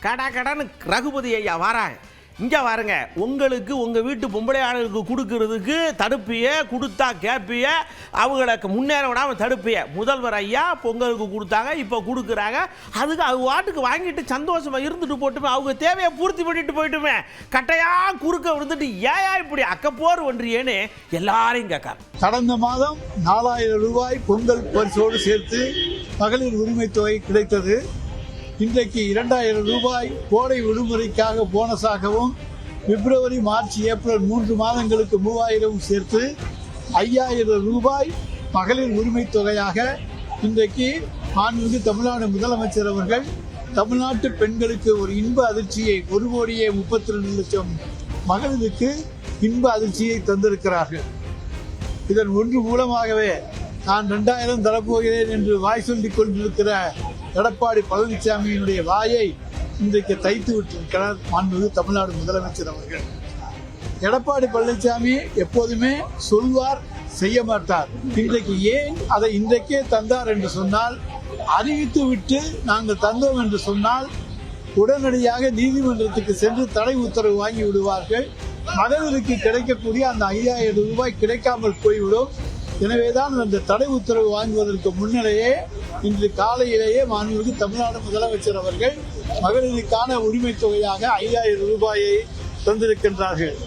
கடா கடான்னு ரகுபதி ஐயா வாராங்க. இங்கே பாருங்க, உங்களுக்கு உங்கள் வீட்டு பொம்பளை ஆளுகளுக்கு கொடுக்கறதுக்கு தடுப்பிய கொடுத்தா கேட்பிய, அவங்களுக்கு முன்னேற விடாமல் தடுப்பிய. முதல்வர் ஐயா பொங்கலுக்கு கொடுத்தாங்க, இப்போ கொடுக்குறாங்க. அதுக்கு அவங்க வாட்டுக்கு வாங்கிட்டு சந்தோஷமாக இருந்துட்டு போட்டுமே, அவங்க தேவையை பூர்த்தி பண்ணிட்டு போயிட்டுமே. கட்டையாக குறுக்க விழுந்துட்டு ஏயா இப்படி அக்கப்போர் ஒன்றியேன்னு எல்லாரையும் கேட்காரு. கடந்த மாதம் 4000 ரூபாய் பொங்கல் பரிசோடு சேர்த்து மகளிர் உரிமை தொகை கிடைத்தது. இன்றைக்கு 2000 ரூபாய் கோடை விடுமுறைக்காக போனஸாகவும், பிப்ரவரி, மார்ச், ஏப்ரல் 3 மாதங்களுக்கு 3000 சேர்த்து 5000 ரூபாய் மகளிர் உரிமை தொகையாக இன்றைக்கு மாண்புமிகு தமிழ்நாடு முதலமைச்சர் அவர்கள் தமிழ்நாட்டு பெண்களுக்கு ஒரு இன்ப அதிர்ச்சியை 1,32,00,000 மகளிருக்கு இன்ப அதிர்ச்சியை தந்திருக்கிறார்கள். இதன் ஒன்று மூலமாகவே நான் 2000 தரப்போகிறேன் என்று வாய் சொல்லிக் கொண்டிருக்கிற எடப்பாடி பழனிசாமியினுடைய வாயை இன்றைக்கு தைத்து விட்டிருக்கிறார் மாண்புமிகு தமிழ்நாடு முதலமைச்சர் அவர்கள். எடப்பாடி பழனிசாமி எப்போதுமே சொல்வார், செய்ய மாட்டார். இன்றைக்கு ஏன் அதை இன்றைக்கே தந்தார் என்று சொன்னால், அறிவித்து விட்டு நாங்கள் தந்தோம் என்று சொன்னால் உடனடியாக நீதிமன்றத்துக்கு சென்று தடை உத்தரவு வாங்கி விடுவார்கள். மகளிருக்கு கிடைக்கக்கூடிய அந்த 5000 ரூபாய் கிடைக்காமல் போய்விடும். எனவேதான் அந்த தடை உத்தரவு வாங்குவதற்கு முன்னிலேயே இன்று காலையிலேயே மாண்புமிகு தமிழ்நாடு முதலமைச்சர் அவர்கள் மகளிருக்கான உரிமை தொகையாக 5000 ரூபாயை தந்திருக்கின்றார்கள்.